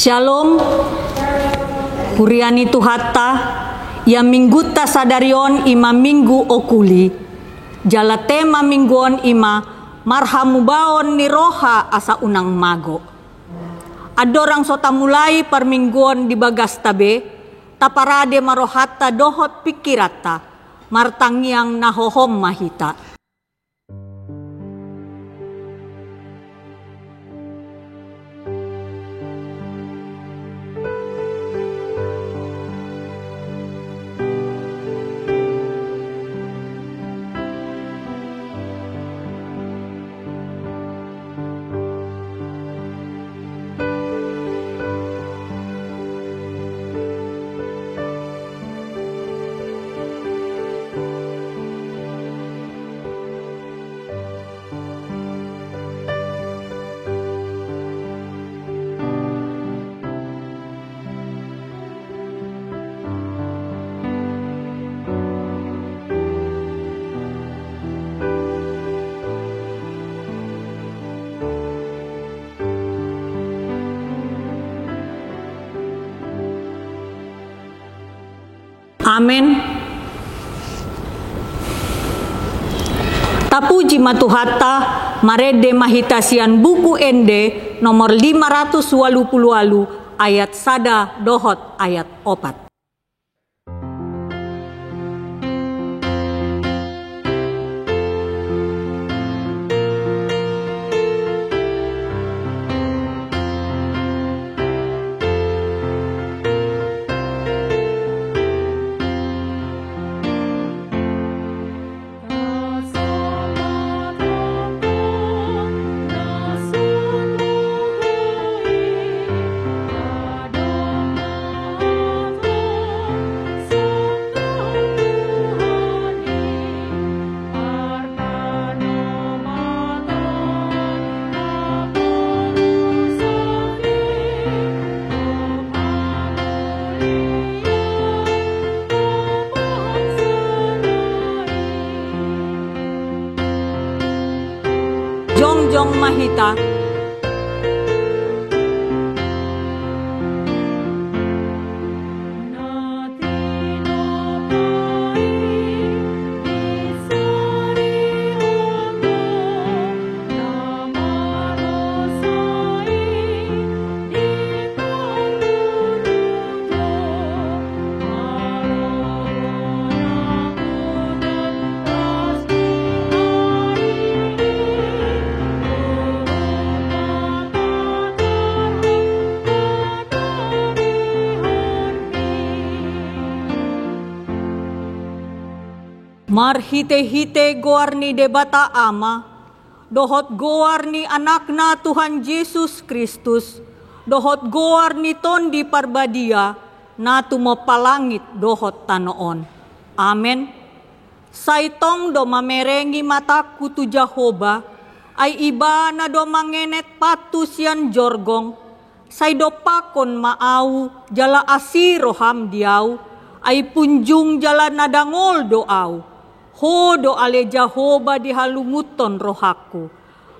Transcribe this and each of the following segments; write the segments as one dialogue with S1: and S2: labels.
S1: Shalom, Kuriani Tuhatta, ya mingguta sadarion ima minggu okuli, jala tema mingguon ima marhamubaon ni roha asa unang mago. Adorang sota mulai per mingguon di bagas tabe, taparade marohata dohot pikirata, martangiang nahohom mahita. Amin. Tapuji matuhatta marede mahitasian buku ende nomor 580 ayat sada dohot ayat 4. Jongjong mahita, marhite-hite goarni debata ama, dohot goarni anakna Tuhan Yesus Kristus, dohot goarni tondi parbadia, na tumopalangit dohot tanoon. Amen. Saitong do mamerengi mataku tu Jehovah, ay iba na do mangenet patus yan jorgong, say do pakon maau, jala asiroham diaw, ay punjung jala nadangol doaw. Hodo ale Jehovah dihalumuton rohaku,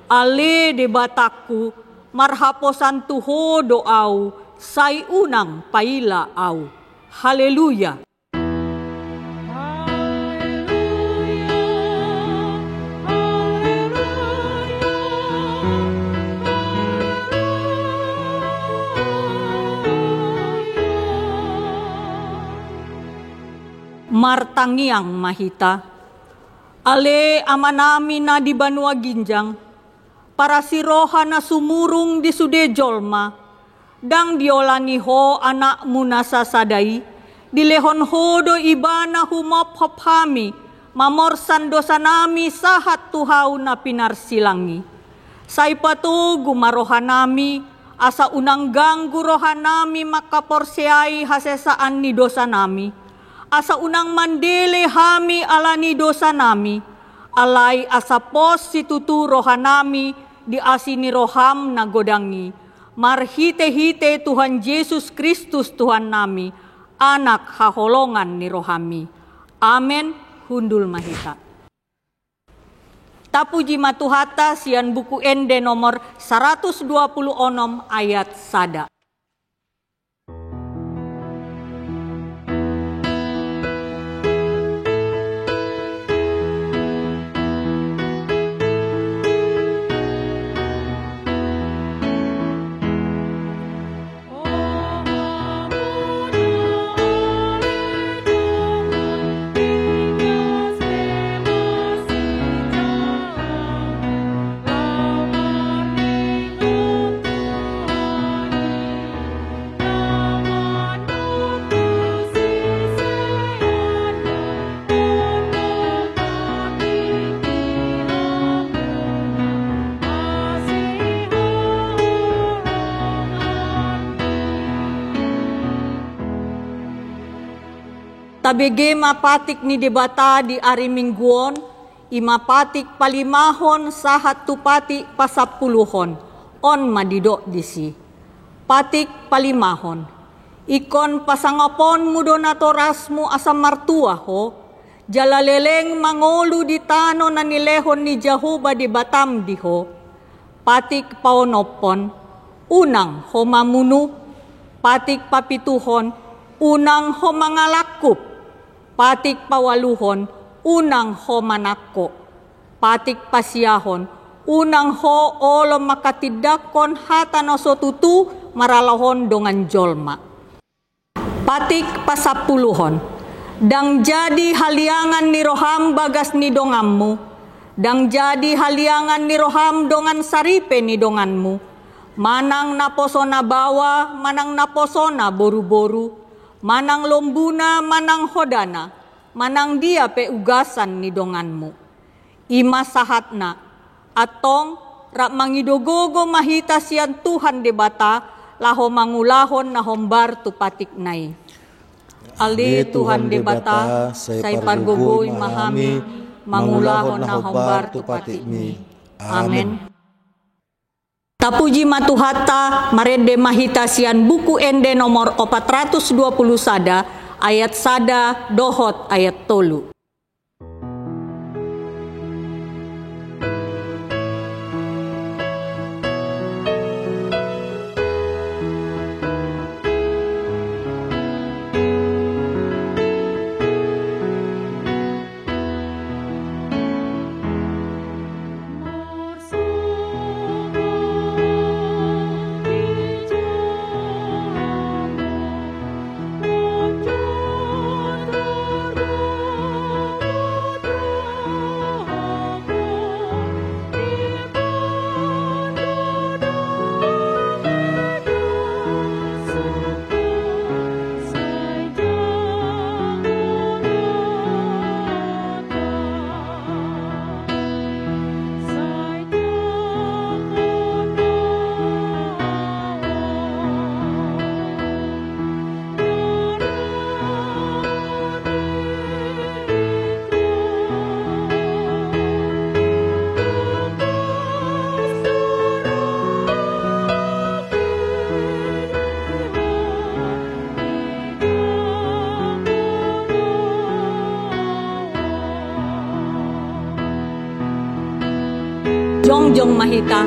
S1: ale debataku, marhaposan tu hodo au, say unang paila au. Haleluya. Martangiang mahita, ale amanami na di Banua Ginjang, para si roha na sumurung di sude jolma, dang diolani ho anak munasa sadai, dilehon hodo ibana humop hophami, mamorsan dosa nami sahat tuhaw na pinarsilangi. Say patu gumarohanami, asa unang ganggu rohanami makaporseai hasesaan ni dosa nami. Asa unang mandele hami alani dosa nami, alay asa pos situtu rohanami di asini roham na godangi. Marhite-hite Tuhan Yesus Kristus Tuhan nami, anak haholongan ni rohami. Amen. Hundul mahita. Tapuji matuhata sian buku ende nomor 126 ayat sada. tabege mapatik ni debata di ari mingguon, imapatik palimahon sahat tupati pasapuluhon, on madido disi. Patik palimahon, ikon pasangapon mudonatorasmu asam martua ho, jalaleleng mangolu di tano na nilehon ni Jehovah di Batam diho. Patik paonopon, unang ho mamunu, patik papituhon, unang ho mangalakup, patik pawaluhon, unang ho manako, patik pasiyahon, unang ho olo makatidakon hatano sotutu maralahon dongan jolma. Patik pasapuluhon, dang jadi haliangan ni roham bagas ni dongammu, dang jadi haliangan ni roham dongan saripe ni donganmu, manang naposona bawa, manang naposona boru-boru, manang lombuna, manang hodana, manang dia pe ugasan ni donganmu. Ima sahatna, atong rak mangidogogo mahita sian Tuhan debata, laho mangulahon na hombar tu patik nai. Ali Tuhan debata, say pargogoy mahami, mangulahon na hombar tu patik mi. Amen. Tapuji matuhata marede mahita sian buku ende nomor 420 sada ayat sada dohot ayat tolu. Jongjong mahita.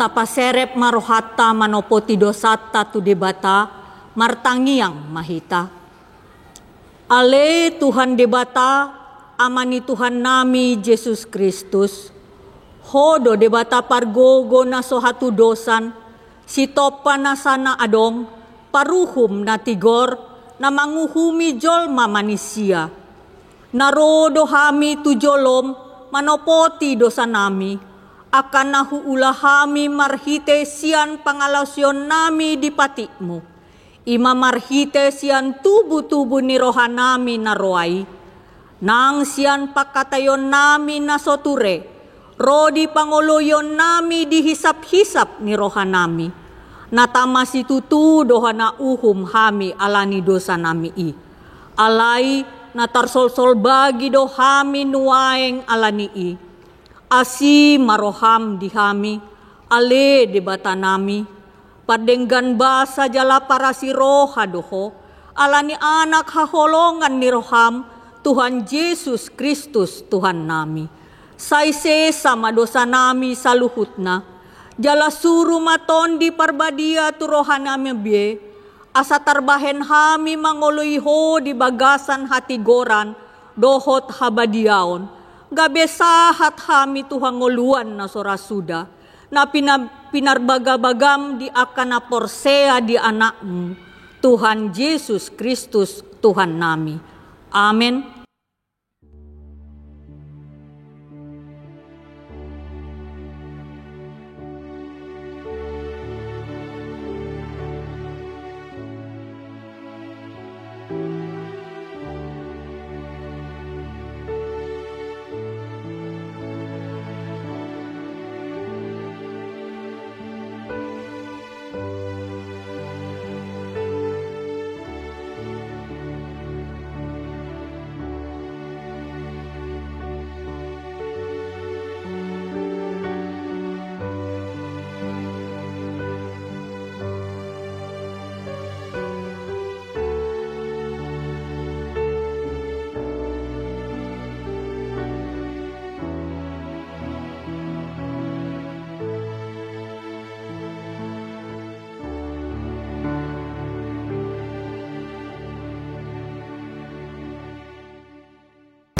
S1: Tapaserep marohata manopoti dosata tu debata martangiang mahita. Ale Tuhan debata amani Tuhan nami Yesus Kristus. Hodo debata pargogo na sohatu dosan sitopa na sana adong paruhum na tigor na manguhumi jolma manusia. Narodo hami tu jolom manopoti dosa nami. Akan nahuulahami marhite sian pangalasyon nami di patikmu. Ima marhite sian tubu-tubu ni rohanami na roay. Nang sian pakatayon nami na soture. Rodi pangoloyon nami di hisap-hisap ni rohanami. Natama si tutu doha na uhum hami alani dosa nami i. Alay natarsol-sol bagi dohami nuaeng alani i. Asi maroham dihami, ale debata nami, padenggan basa jala para si roha doho, alani anak haholongan ni roham, Tuhan Yesus Kristus Tuhan nami. Saise sama dosa nami saluhutna, jala suru maton di parbadia tu rohan nami bie, asa tarbahen hami mangoloiho di bagasan hati goran, dohot habadiaon, gabe sahat hami Tuhan ngoluan na sorasuda, na pinarbagabagam di akana porsea di anakmu, Tuhan Yesus Kristus Tuhan nami. Amen.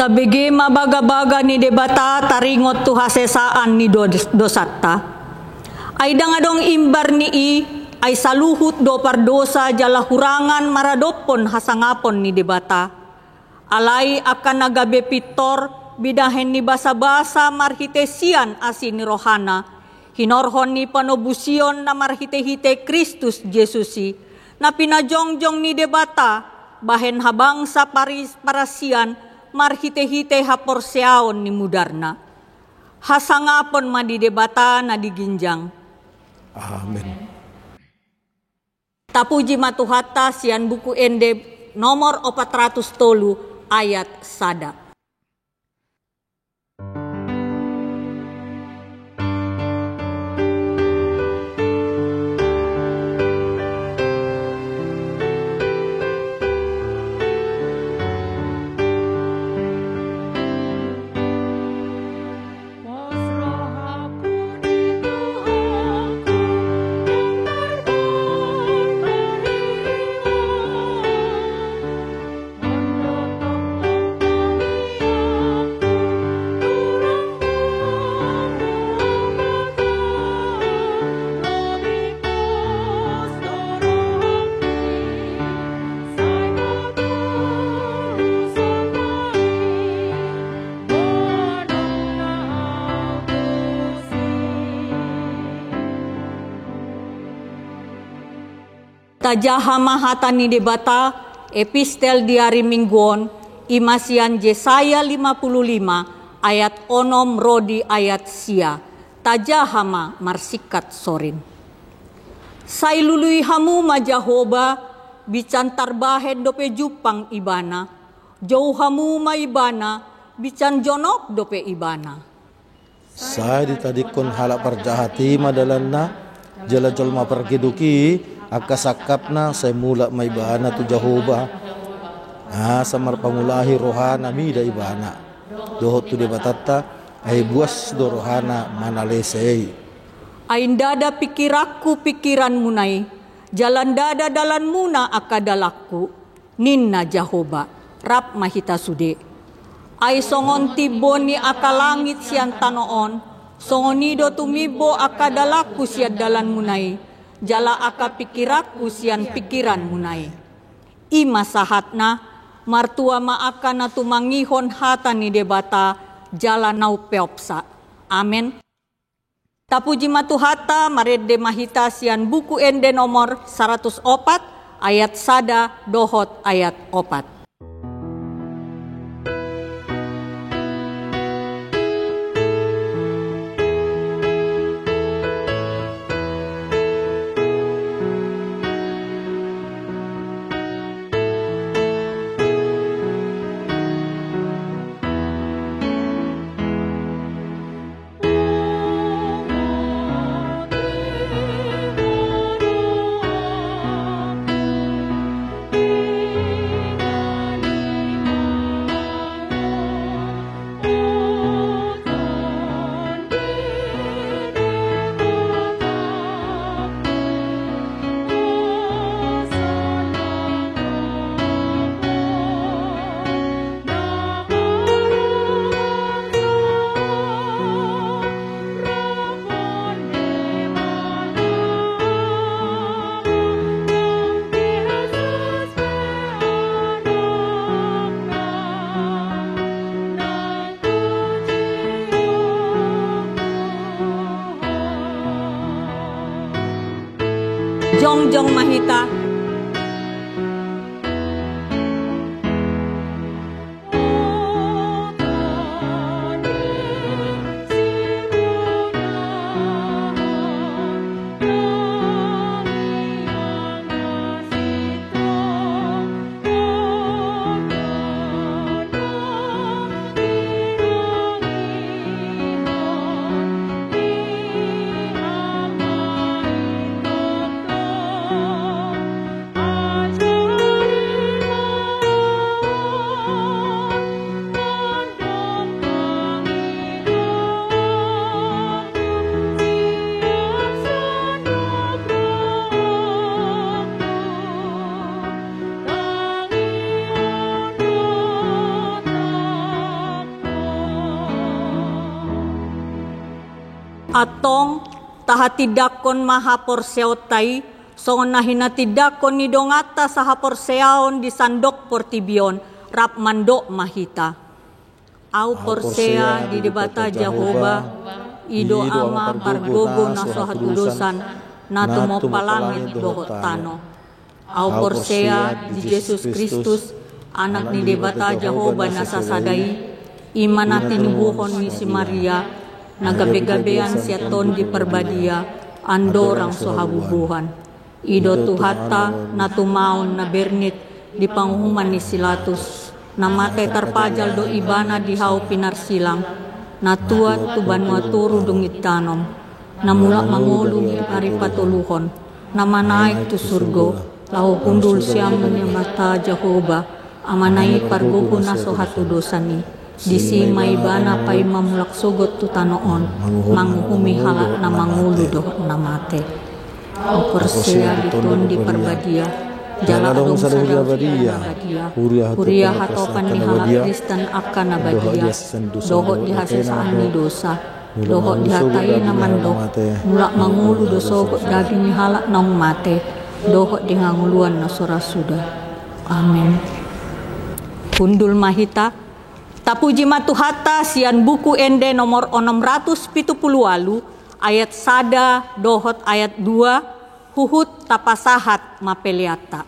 S1: Tabigi mabaga-baga ni debata taringot tu hasesaan ni dosatta. Ay dangadong imbar ni ay saluhut do pardosa jala hurangan maradopon hasangapon ni debata. Alay akan nagabe pitor bidahen ni basa-basa marhitesian asin ni rohana. Hinorhon ni panobusion na marhite-hite Kristus Jesusi na pinajongjong ni debata bahen habang sa parasian marhite-hite haporseaon ni mudarna. Hasangapon madidebata na diginjang.
S2: Amen.
S1: Tapuji matuhata sian buku ende nomor 403 ayat sada. Tajahama ni debata epistel diari mingguon imasian Yesaya 55 ayat onom rodi ayat sia. Tajahama marsikat sorin. Say lului hamu majahoba bican tarbahen dope jupang ibana. Jauh hamu maibana bican jonok dope ibana.
S2: Saya ditadikun halak parjahati madalanna jala jolma pergiduki akasakapna saya mula may ibana tu Jehovah. Samar pangulahi rohana mi da ibana. Dohot tu debatata ay buas do rohana manalesei.
S1: Ain dada pikirakku pikiran munai. Jalan dada dalan muna akadalakku. Ninna Jehovah. Rap mahita sude. Ay songon tiboni akalangit sian tanoon. Songonido tumibo akadalakku sian dalan munai. Jala aka pikirakku sian pikiran munai. Ima sahatna martua maaka na tumangihon hata ni debata jala nau peopsa. Amen. Tapuji matuhata marede mahita sian buku ende nomor 104 ayat sada dohot ayat 4. Jongjong Mahita. Atong tahatidakon mahaporseotai songonahina tidakon ni dongata sahaporseaon di sandok portibion rap mandok mahita. Au porsea di debata Jehovah ido ama bargogo na sohatudosan nato mo palangit dohot tano. Au porsea di Yesus Kristus anak ni debata Jehovah na sasadai iman natin buhon ni si Maria nagabe-gabean siaton di perbadia andorang sohabubuhan ido tuhata natumaon na bernit di panghuman ni Silatus namate tarpajal do ibana di hau pinarsilang natuat tu banua turu dungit tanom namula mangulung ari patuluhon namanaik tu surgo lahu kundul siam ni mata Jehovah amanai parguhu na sohatu dosani disi maibana pai mamulak sogot tu tanoon manghumi halak na mangulu doh namate Porsea ditun di perbadia jala dong sadong badia huria hatopan ni halak Kristen akan abadia dohot dihasesaan ni dosa dohot dihatai naman doh mulak mangulu do sogot daging ni halak nang mate dohot dihanguluan na sorasuda. Amin. Kundul Mahita Tapuji matuhata sian buku ende nomor 678 ayat sada dohot ayat 2 huhut tapasahat mapeliata.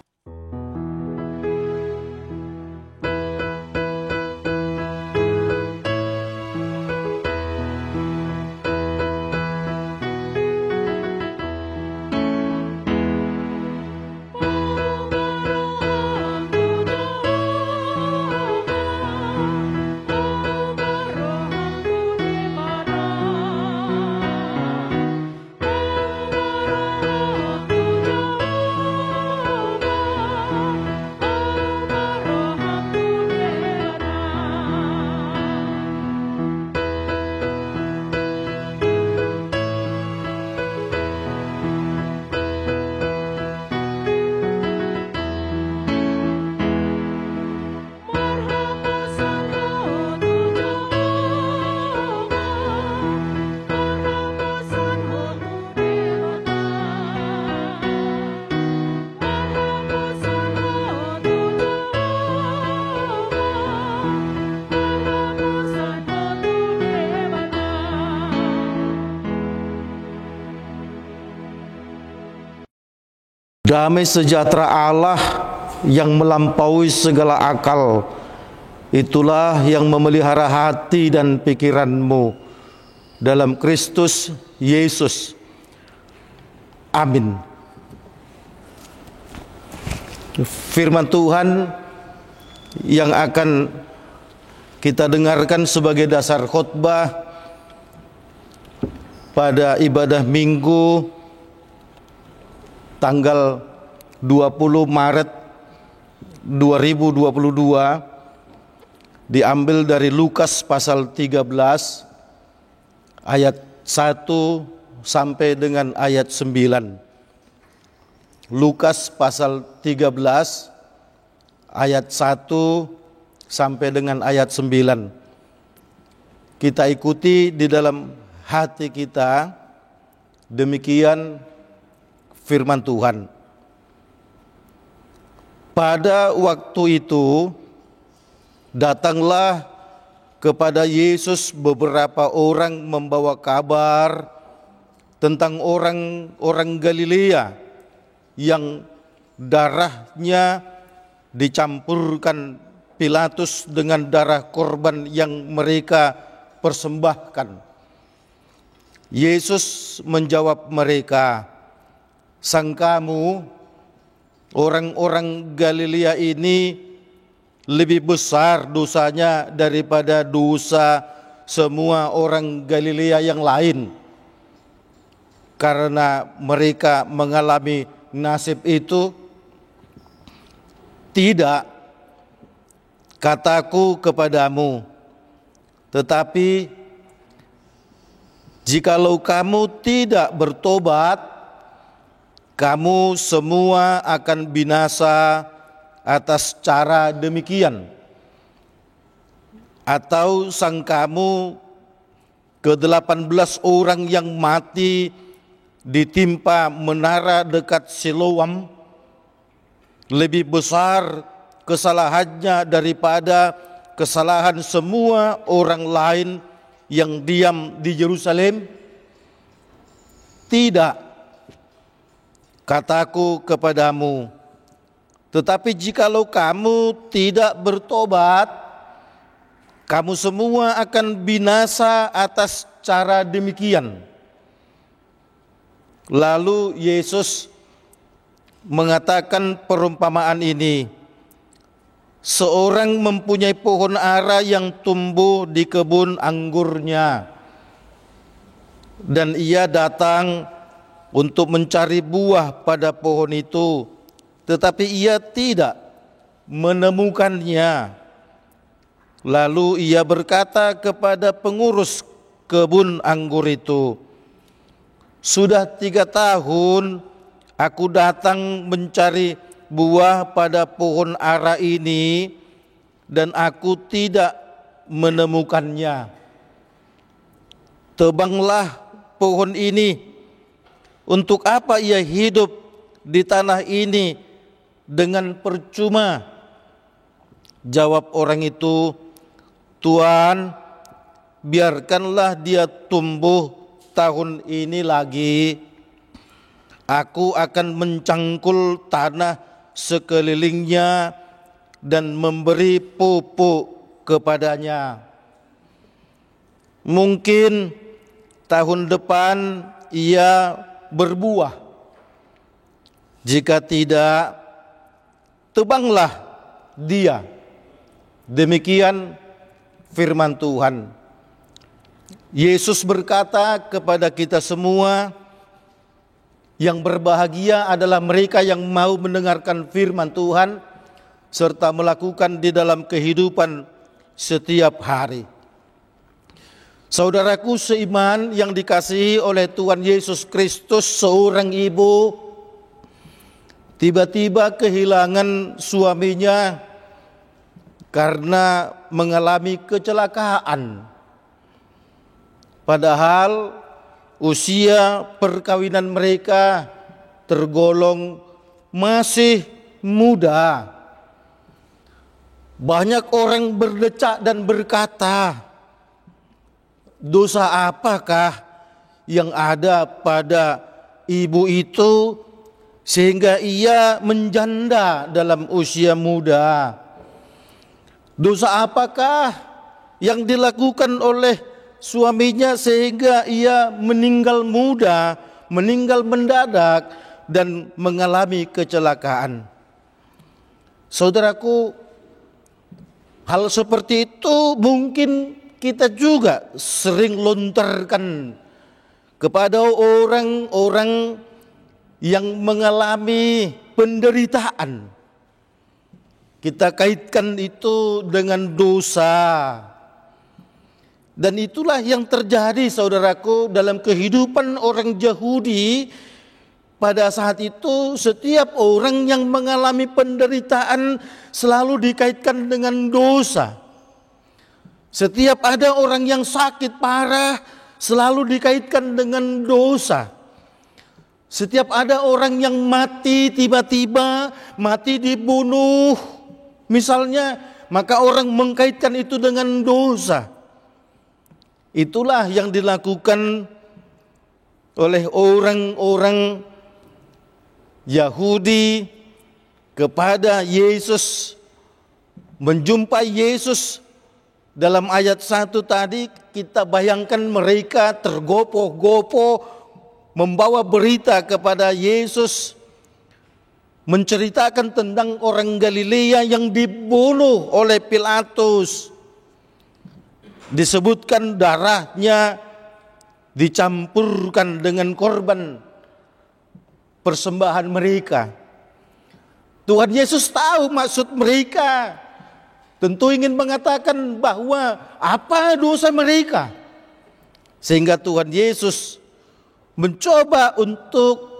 S2: Damai sejahtera Allah yang melampaui segala akal, itulah yang memelihara hati dan pikiranmu dalam Kristus Yesus. Amin. Firman Tuhan yang akan kita dengarkan sebagai dasar khotbah pada ibadah Minggu tanggal 20 Maret 2022 diambil dari Lukas pasal 13 ayat 1 sampai dengan ayat 9. Lukas pasal 13 ayat 1 sampai dengan ayat 9. Kita ikuti di dalam hati kita, demikian firman Tuhan. Pada waktu itu datanglah kepada Yesus beberapa orang membawa kabar tentang orang-orang Galilea yang darahnya dicampurkan Pilatus dengan darah korban yang mereka persembahkan. Yesus menjawab mereka, "Sangkamu orang-orang Galilea ini lebih besar dosanya daripada dosa semua orang Galilea yang lain, karena mereka mengalami nasib itu? Tidak, kataku kepadamu, tetapi jikalau kamu tidak bertobat, kamu semua akan binasa atas cara demikian. Atau sangkamu ke-18 orang yang mati ditimpa menara dekat Siloam lebih besar kesalahannya daripada kesalahan semua orang lain yang diam di Yerusalem? Tidak, kataku kepadamu, tetapi jikalau kamu tidak bertobat, kamu semua akan binasa atas cara demikian." Lalu Yesus mengatakan perumpamaan ini. Seorang mempunyai pohon ara yang tumbuh di kebun anggurnya, dan ia datang untuk mencari buah pada pohon itu, tetapi ia tidak menemukannya. Lalu ia berkata kepada pengurus kebun anggur itu, "Sudah 3 tahun aku datang mencari buah pada pohon ara ini dan aku tidak menemukannya. Tebanglah pohon ini. Untuk apa ia hidup di tanah ini dengan percuma?" Jawab orang itu, "Tuan, biarkanlah dia tumbuh tahun ini lagi. Aku akan mencangkul tanah sekelilingnya dan memberi pupuk kepadanya. Mungkin tahun depan ia berbuah. Jika tidak, tebanglah dia." Demikian firman Tuhan. Yesus berkata kepada kita semua, yang berbahagia adalah mereka yang mau mendengarkan firman Tuhan serta melakukan di dalam kehidupan setiap hari. Saudaraku seiman yang dikasihi oleh Tuhan Yesus Kristus, seorang ibu tiba-tiba kehilangan suaminya karena mengalami kecelakaan. Padahal usia perkawinan mereka tergolong masih muda. Banyak orang berdecak dan berkata, "Dosa apakah yang ada pada ibu itu sehingga ia menjanda dalam usia muda? Dosa apakah yang dilakukan oleh suaminya sehingga ia meninggal muda, meninggal mendadak dan mengalami kecelakaan?" Saudaraku, hal seperti itu mungkin kita juga sering lontarkan kepada orang-orang yang mengalami penderitaan. Kita kaitkan itu dengan dosa. Dan itulah yang terjadi, saudaraku, dalam kehidupan orang Yahudi. Pada saat itu setiap orang yang mengalami penderitaan selalu dikaitkan dengan dosa. Setiap ada orang yang sakit parah selalu dikaitkan dengan dosa. Setiap ada orang yang mati tiba-tiba, mati dibunuh misalnya, maka orang mengkaitkan itu dengan dosa. Itulah yang dilakukan oleh orang-orang Yahudi kepada Yesus, menjumpai Yesus. Dalam ayat 1 tadi kita bayangkan mereka tergopoh-gopoh membawa berita kepada Yesus, menceritakan tentang orang Galilea yang dibunuh oleh Pilatus. Disebutkan darahnya dicampurkan dengan korban persembahan mereka. Tuhan Yesus tahu maksud mereka. Tentu ingin mengatakan bahwa apa dosa mereka. Sehingga Tuhan Yesus mencoba untuk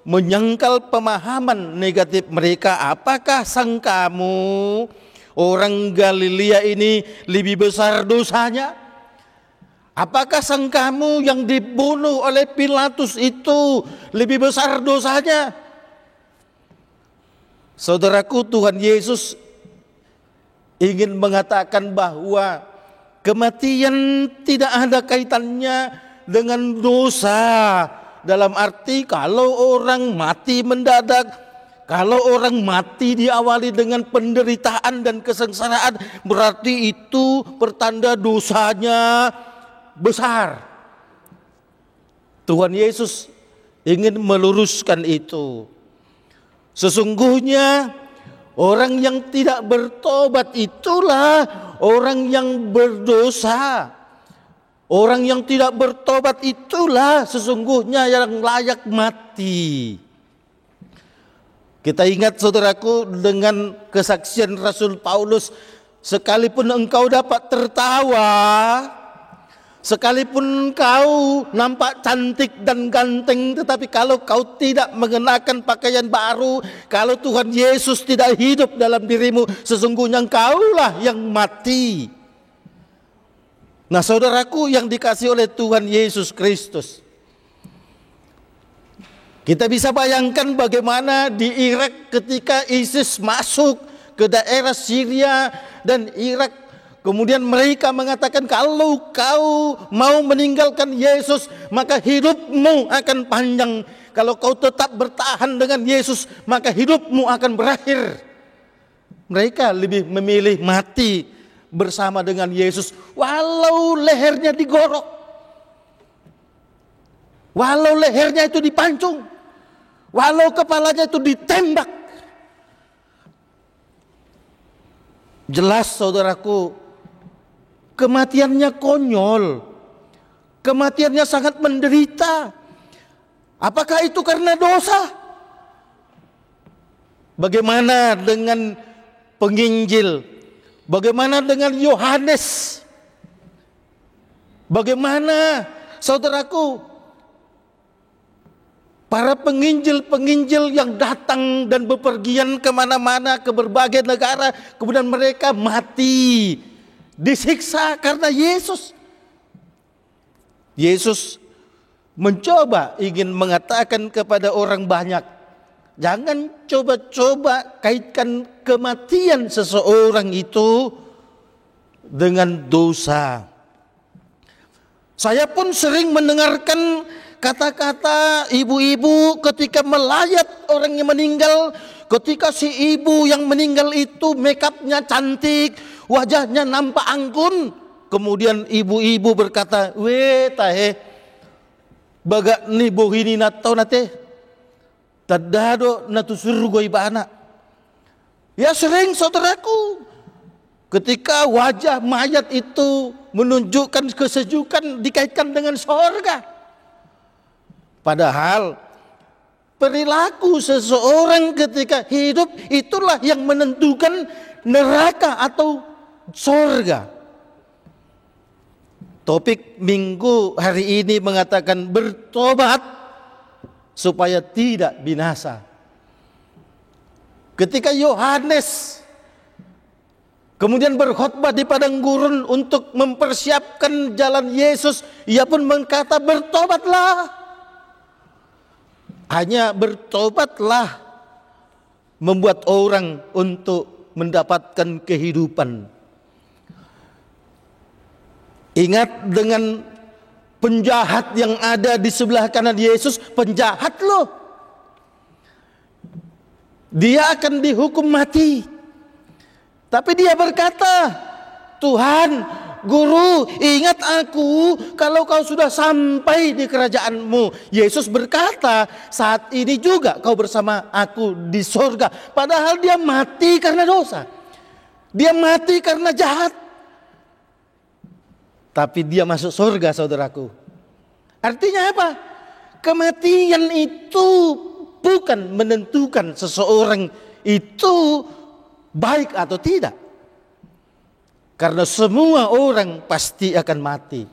S2: menyangkal pemahaman negatif mereka. Apakah sangkamu orang Galilea ini lebih besar dosanya? Apakah sangkamu yang dibunuh oleh Pilatus itu lebih besar dosanya? Saudaraku, Tuhan Yesus ingin mengatakan bahwa kematian tidak ada kaitannya dengan dosa. Dalam arti kalau orang mati mendadak, kalau orang mati diawali dengan penderitaan dan kesengsaraan, berarti itu pertanda dosanya besar. Tuhan Yesus ingin meluruskan itu. Sesungguhnya orang yang tidak bertobat itulah orang yang berdosa. Orang yang tidak bertobat itulah sesungguhnya yang layak mati. Kita ingat saudaraku dengan kesaksian Rasul Paulus, sekalipun engkau dapat tertawa, sekalipun kau nampak cantik dan ganteng, tetapi kalau kau tidak mengenakan pakaian baru, kalau Tuhan Yesus tidak hidup dalam dirimu, sesungguhnya engkaulah yang mati. Nah, saudaraku yang dikasihi oleh Tuhan Yesus Kristus, kita bisa bayangkan bagaimana di Irak ketika ISIS masuk ke daerah Syria dan Irak. Kemudian mereka mengatakan kalau kau mau meninggalkan Yesus maka hidupmu akan panjang. Kalau kau tetap bertahan dengan Yesus maka hidupmu akan berakhir. Mereka lebih memilih mati bersama dengan Yesus walau lehernya digorok. Walau lehernya itu dipancung. Walau kepalanya itu ditembak. Jelas saudaraku, kematiannya konyol. Kematiannya sangat menderita. Apakah itu karena dosa? Bagaimana dengan penginjil? Bagaimana dengan Yohanes? Bagaimana saudaraku, para penginjil-penginjil yang datang dan bepergian kemana-mana ke berbagai negara, kemudian mereka mati, disiksa karena Yesus. Yesus mencoba ingin mengatakan kepada orang banyak, jangan coba-coba kaitkan kematian seseorang itu dengan dosa. Saya pun sering mendengarkan kata-kata ibu-ibu ketika melayat orang yang meninggal. Ketika si ibu yang meninggal itu make upnya cantik, wajahnya nampak anggun. Kemudian ibu-ibu berkata, "We tahe, baga ni bohini natau nate, tadado natusuru ibana." Ya sering saudaraku, ketika wajah mayat itu menunjukkan kesejukan dikaitkan dengan sorga. Padahal perilaku seseorang ketika hidup itulah yang menentukan neraka atau sorga. Topik minggu hari ini mengatakan bertobat supaya tidak binasa. Ketika Yohanes kemudian berkhotbah di padang gurun untuk mempersiapkan jalan Yesus, ia pun berkata bertobatlah. Hanya bertobatlah membuat orang untuk mendapatkan kehidupan. Ingat dengan penjahat yang ada di sebelah kanan Yesus, penjahat loh. dia akan dihukum mati. Tapi dia berkata, Tuhan, Guru, ingat aku kalau kau sudah sampai di kerajaanmu. Yesus berkata, saat ini juga kau bersama aku di surga. Padahal dia mati karena dosa. Dia mati karena jahat. Tapi dia masuk surga, saudaraku. Artinya apa? Kematian itu bukan menentukan seseorang itu baik atau tidak. Karena semua orang pasti akan mati.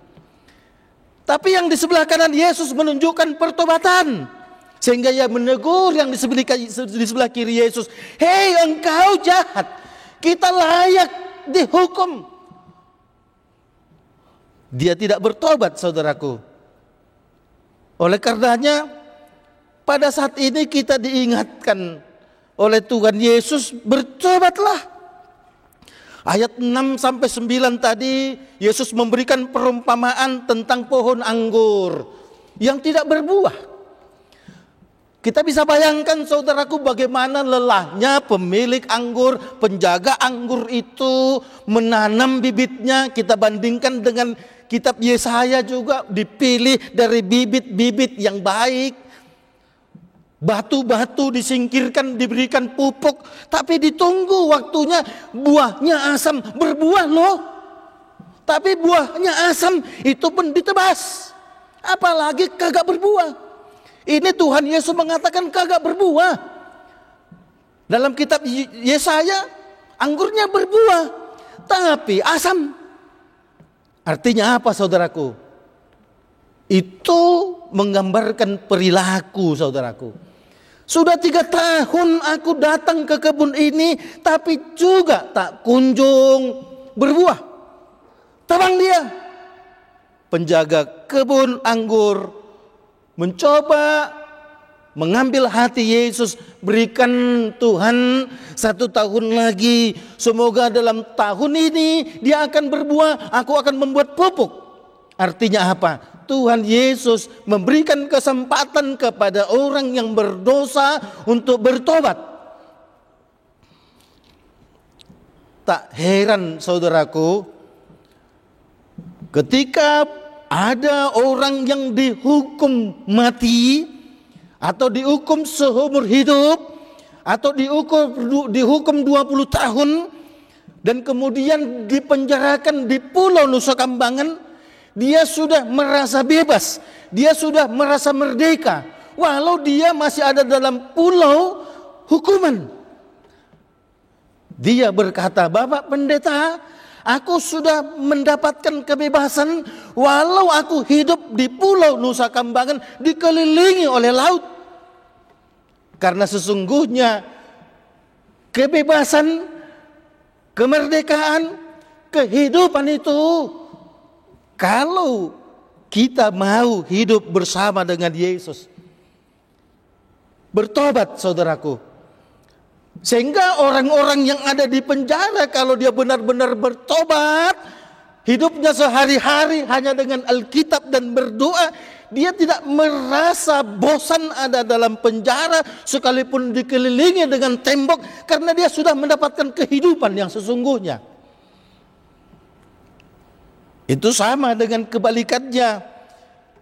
S2: Tapi yang di sebelah kanan Yesus menunjukkan pertobatan. Sehingga ia menegur yang di sebelah kiri Yesus. Hei, engkau jahat, kita layak dihukum. Dia tidak bertobat, saudaraku. Oleh karenanya, pada saat ini kita diingatkan oleh Tuhan Yesus, bertobatlah. Ayat 6 sampai 9 tadi, Yesus memberikan perumpamaan tentang pohon anggur yang tidak berbuah. Kita bisa bayangkan, saudaraku, bagaimana lelahnya pemilik anggur, penjaga anggur itu menanam bibitnya. Kita bandingkan dengan kitab Yesaya juga, dipilih dari bibit-bibit yang baik. Batu-batu disingkirkan, diberikan pupuk, tapi ditunggu waktunya, buahnya asam, berbuah loh. Tapi buahnya asam, itu pun ditebas. Apalagi kagak berbuah. Ini Tuhan Yesus mengatakan kagak berbuah. Dalam kitab Yesaya, anggurnya berbuah, tapi asam. Artinya apa, saudaraku? Itu menggambarkan perilaku, saudaraku. Sudah 3 tahun aku datang ke kebun ini, tapi juga tak kunjung berbuah. Tebang dia. Penjaga kebun anggur mencoba mengambil hati Yesus. Berikan Tuhan 1 tahun lagi. Semoga dalam tahun ini dia akan berbuah. Aku akan membuat pupuk. Artinya apa? Tuhan Yesus memberikan kesempatan kepada orang yang berdosa untuk bertobat. Tak heran, saudaraku, ketika ada orang yang dihukum mati atau dihukum seumur hidup atau dihukum 20 tahun dan kemudian dipenjarakan di Pulau Nusa Kambangan, dia sudah merasa bebas, dia sudah merasa merdeka, walau dia masih ada dalam pulau hukuman. Dia berkata, Bapak Pendeta, aku sudah mendapatkan kebebasan, walau aku hidup di Pulau Nusa Kambangan dikelilingi oleh laut. Karena sesungguhnya kebebasan, kemerdekaan, kehidupan itu, kalau kita mau hidup bersama dengan Yesus, bertobat, saudaraku. Sehingga orang-orang yang ada di penjara, kalau dia benar-benar bertobat, hidupnya sehari-hari hanya dengan Alkitab dan berdoa, dia tidak merasa bosan ada dalam penjara sekalipun dikelilingi dengan tembok, karena dia sudah mendapatkan kehidupan yang sesungguhnya. Itu sama dengan kebalikannya.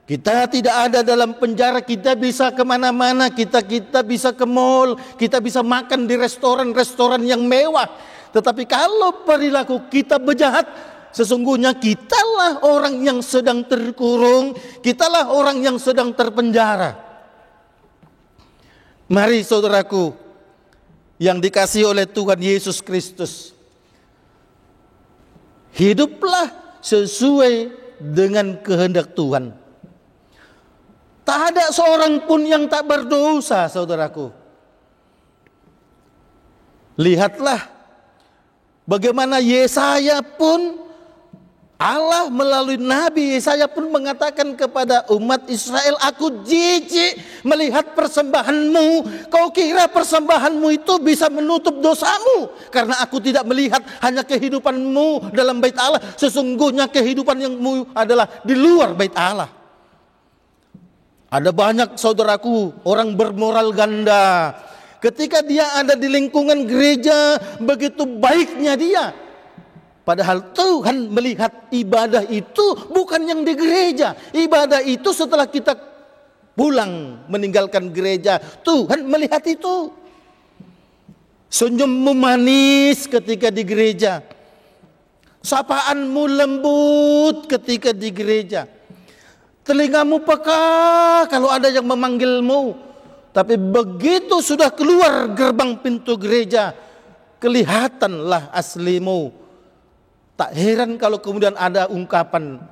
S2: Kita tidak ada dalam penjara, kita bisa kemana-mana, kita bisa ke mall, kita bisa makan di restoran-restoran yang mewah. Tetapi kalau perilaku kita bejahat, sesungguhnya kitalah orang yang sedang terkurung, kitalah orang yang sedang terpenjara. Mari, saudaraku, yang dikasihi oleh Tuhan Yesus Kristus, hiduplah sesuai dengan kehendak Tuhan. Tak ada seorang pun yang tak berdosa, saudaraku. Lihatlah bagaimana Yesaya pun, Allah melalui Nabi Yesaya pun mengatakan kepada umat Israel, aku jijik melihat persembahanmu. Kau kira persembahanmu itu bisa menutup dosamu? Karena aku tidak melihat hanya kehidupanmu dalam bait Allah. Sesungguhnya kehidupan yangmu adalah di luar bait Allah. Ada banyak, saudaraku, orang bermoral ganda. ketika dia ada di lingkungan gereja, begitu baiknya dia. Padahal Tuhan melihat ibadah itu bukan yang di gereja. Ibadah itu setelah kita pulang meninggalkan gereja. Tuhan melihat itu. Senyummu manis ketika di gereja. Sapaanmu lembut ketika di gereja. Telingamu peka kalau ada yang memanggilmu. Tapi begitu sudah keluar gerbang pintu gereja, kelihatanlah aslimu. Tak heran kalau kemudian ada ungkapan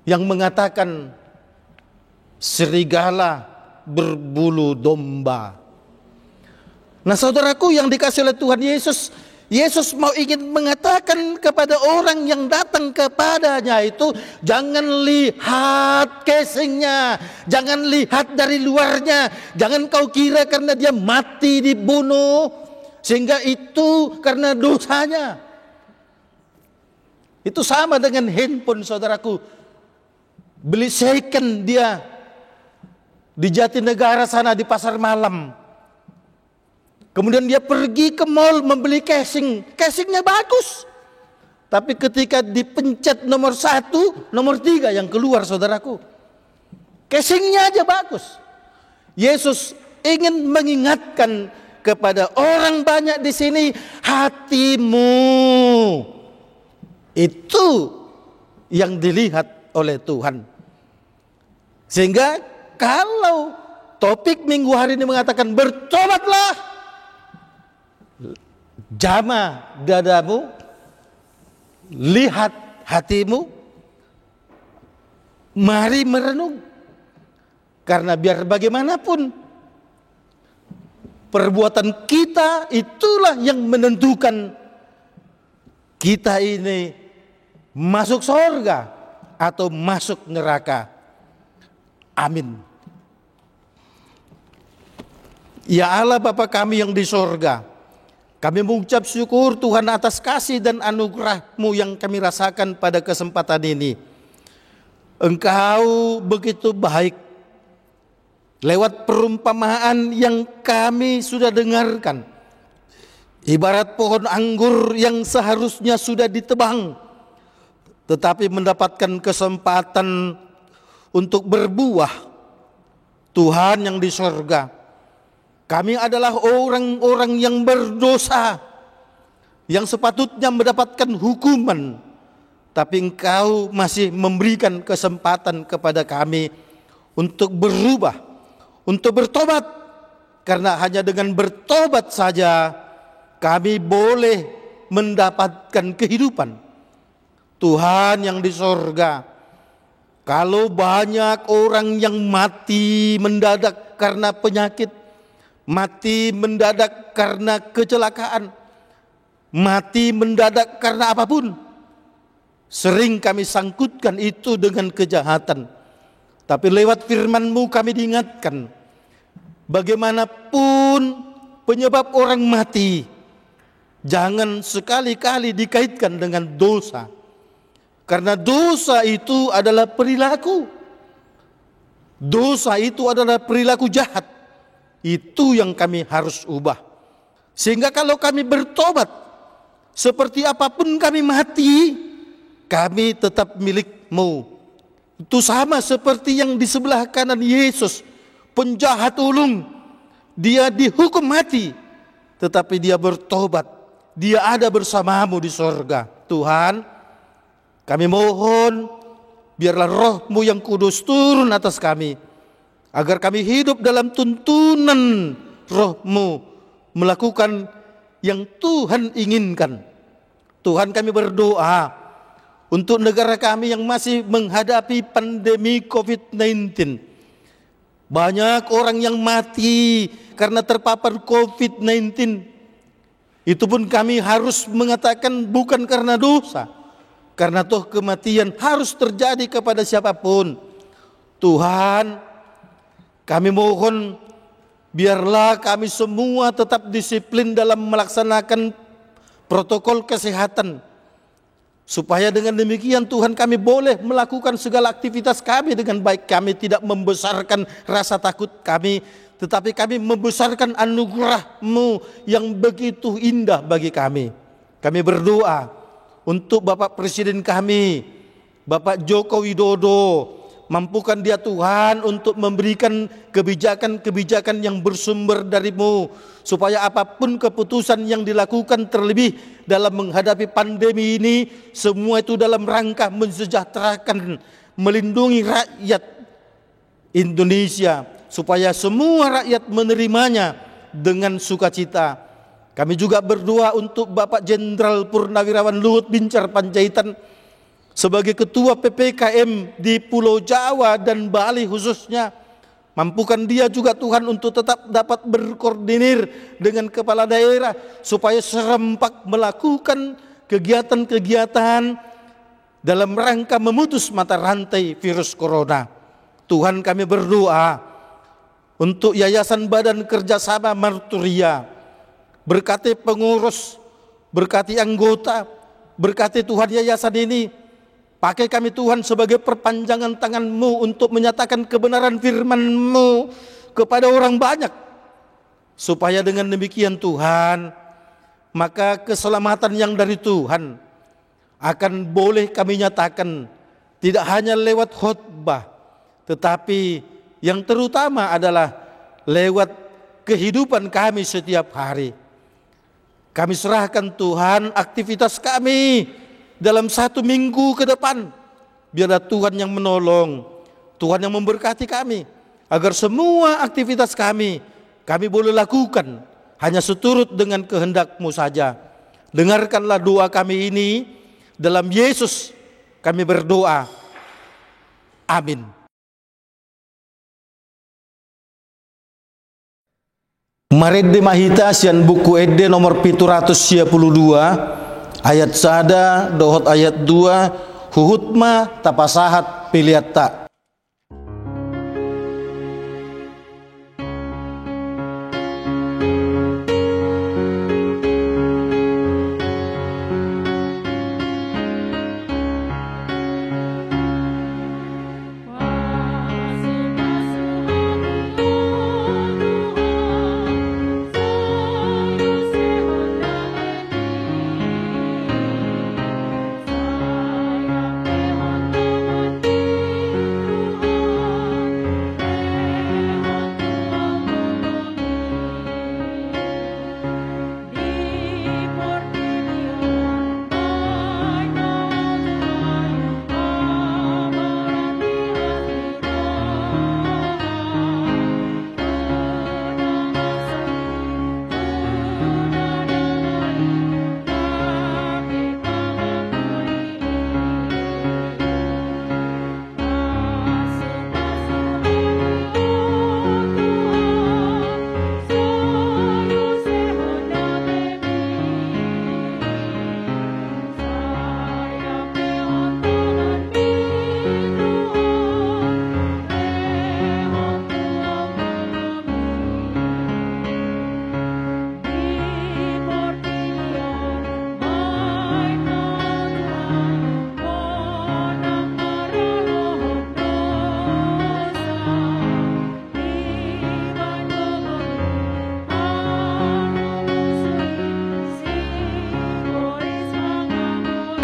S2: yang mengatakan serigala berbulu domba. Nah saudaraku yang dikasih oleh Tuhan Yesus, Yesus mau ingin mengatakan kepada orang yang datang kepadanya itu, jangan lihat casingnya, jangan lihat dari luarnya, jangan kau kira karena dia mati dibunuh sehingga itu karena dosanya. Itu sama dengan handphone saudaraku. Beli second dia di Jatinegara sana di pasar malam. Kemudian dia pergi ke mall membeli casing. Casingnya bagus. Tapi ketika dipencet nomor 1, nomor 3 yang keluar saudaraku. Casingnya aja bagus. Yesus ingin mengingatkan kepada orang banyak di sini, hatimu itu yang dilihat oleh Tuhan. Sehingga kalau topik minggu hari ini mengatakan bertobatlah, jamah dadamu, lihat hatimu, mari merenung. Karena biar bagaimanapun perbuatan kita itulah yang menentukan kita ini masuk surga atau masuk neraka. Amin. Ya Allah Bapa kami yang di surga, kami mengucap syukur Tuhan atas kasih dan anugerah-Mu yang kami rasakan pada kesempatan ini. Engkau begitu baik. Lewat perumpamaan yang kami sudah dengarkan, ibarat pohon anggur yang seharusnya sudah ditebang, tetapi mendapatkan kesempatan untuk berbuah. Tuhan yang di surga, kami adalah orang-orang yang berdosa, yang sepatutnya mendapatkan hukuman, tapi Engkau masih memberikan kesempatan kepada kami untuk berubah, untuk bertobat. Karena hanya dengan bertobat saja kami boleh mendapatkan kehidupan. Tuhan yang di surga, kalau banyak orang yang mati mendadak karena penyakit, mati mendadak karena kecelakaan, mati mendadak karena apapun, sering kami sangkutkan itu dengan kejahatan. Tapi lewat firman-Mu kami diingatkan, bagaimanapun penyebab orang mati, jangan sekali-kali dikaitkan dengan dosa. Karena dosa itu adalah perilaku. Dosa itu adalah perilaku jahat. Itu yang kami harus ubah. Sehingga kalau kami bertobat, seperti apapun kami mati, kami tetap milik-Mu. Itu sama seperti yang di sebelah kanan Yesus, penjahat ulung. Dia dihukum mati, tetapi dia bertobat. Dia ada bersama-Mu di surga. Tuhan, kami mohon biarlah Roh-Mu yang kudus turun atas kami, agar kami hidup dalam tuntunan Roh-Mu, melakukan yang Tuhan inginkan. Tuhan, kami berdoa untuk negara kami yang masih menghadapi pandemi COVID-19. Banyak orang yang mati karena terpapar COVID-19. Itu pun kami harus mengatakan bukan karena dosa, karena toh kematian harus terjadi kepada siapapun. Tuhan, kami mohon biarlah kami semua tetap disiplin dalam melaksanakan protokol kesehatan, supaya dengan demikian Tuhan kami boleh melakukan segala aktivitas kami dengan baik. Kami tidak membesarkan rasa takut kami, tetapi kami membesarkan anugerah-Mu yang begitu indah bagi kami. Kami berdoa untuk Bapak Presiden kami, Bapak Joko Widodo, mampukan dia Tuhan untuk memberikan kebijakan-kebijakan yang bersumber dari-Mu, supaya apapun keputusan yang dilakukan terlebih dalam menghadapi pandemi ini, semua itu dalam rangka mensejahterakan, melindungi rakyat Indonesia, supaya semua rakyat menerimanya dengan sukacita. Kami juga berdoa untuk Bapak Jenderal Purnawirawan Luhut Binsar Panjaitan sebagai Ketua PPKM di Pulau Jawa dan Bali khususnya. Mampukan dia juga Tuhan untuk tetap dapat berkoordinir dengan kepala daerah supaya serempak melakukan kegiatan-kegiatan dalam rangka memutus mata rantai virus corona. Tuhan, kami berdoa untuk Yayasan Badan Kerjasama Marturia, berkati pengurus, berkati anggota, berkati Tuhan yayasan ini. Pakai kami Tuhan sebagai perpanjangan tangan-Mu untuk menyatakan kebenaran firman-Mu kepada orang banyak. Supaya dengan demikian Tuhan, maka keselamatan yang dari Tuhan akan boleh kami nyatakan tidak hanya lewat khotbah, tetapi yang terutama adalah lewat kehidupan kami setiap hari. Kami serahkan Tuhan aktivitas kami dalam 1 minggu ke depan. Biarlah Tuhan yang menolong, Tuhan yang memberkati kami, agar semua aktivitas kami boleh lakukan hanya seturut dengan kehendak-Mu saja. Dengarkanlah doa kami ini, dalam Yesus kami berdoa. Amin. Maredde mahita sian buku Ede nomor 722 ayat 1 dohot ayat 2 huhutma tapasahat piliatta.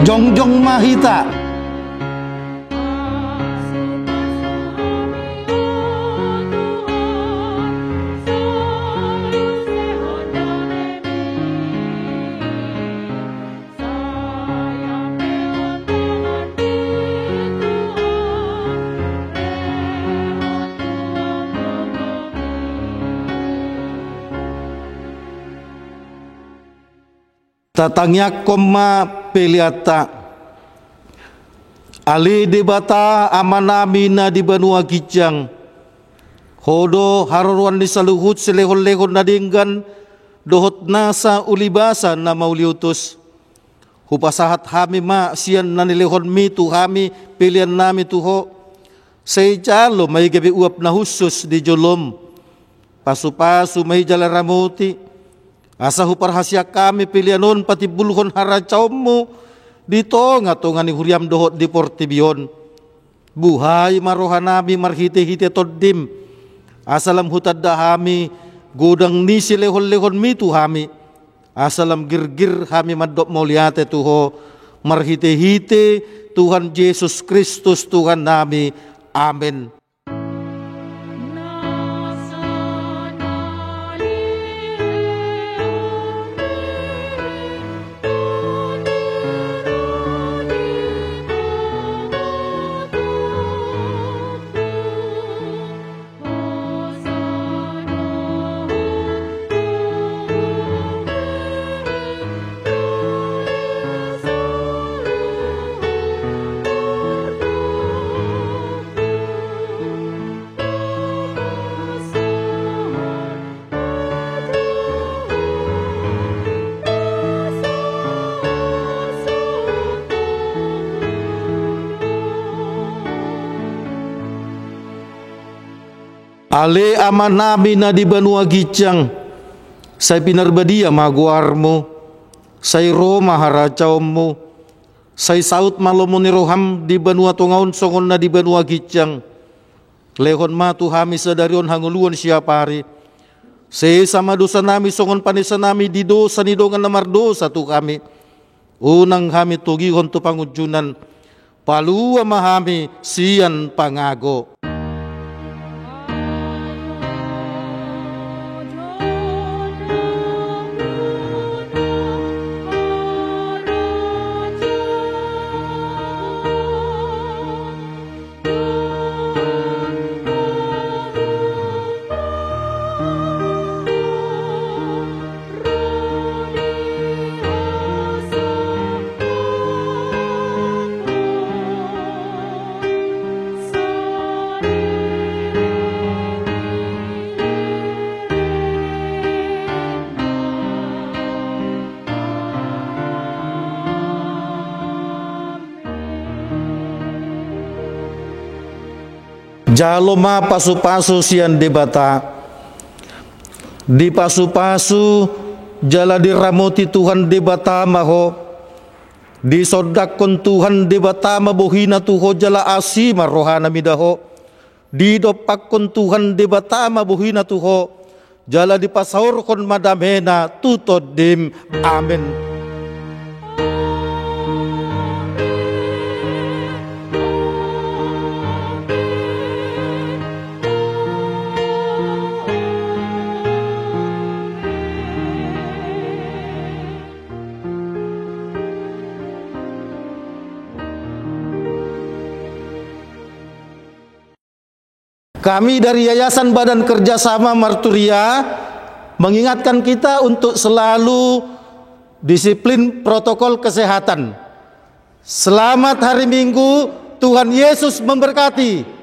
S2: Jongjong mahita. Tatangnya koma peliata ali debata amanamina di Banua Gijang hodo haruruan di saluhut selehon-lehon nadinggan dohot nasa ulibasa na mauliutus hupasahat hami ma sian nanilehon mi tu hami pilihan nami tuho sejalo may gabi uap na husus di jolom pasu-pasu may jalaramuti asa huparhasya kami pilihanon pati bulhon haracawmu dito nga to nga ni huriam dohot di Portibion buhay marohanami marhite-hite toddim Asalam hutadda hami godang nisi lehon-lehon mi tu hami. Asalam gir-gir hami madok moliate tuho marhite-hite Tuhan Yesus Kristus Tuhan nami. Amin. Ale aman nabi na di banua gicang, say pinarbadia maguarmo, say Roma haracawmo, say saut malomo ni roham di banua tungaon songon na di banua gicang, lehon matu hami sadarion hanguluan siapari, say sama dosa nami songon panisa nami di dosa ni dongan namar dosa tu kami, unang hami tugihon tu pangujunan, palua mahami sian pangago. Jaloma pasu-pasu sian debata, di pasu-pasu jala diramoti Tuhan debata maho, di sodakon Tuhan debata mabuhina tuho jala asima rohana midaho, di dopakon Tuhan debata mabuhina tuho jala dipasaurkon madamena tutodim. Amin. Kami dari Yayasan Badan Kerjasama Marturia mengingatkan kita untuk selalu disiplin protokol kesehatan. Selamat hari Minggu, Tuhan Yesus memberkati.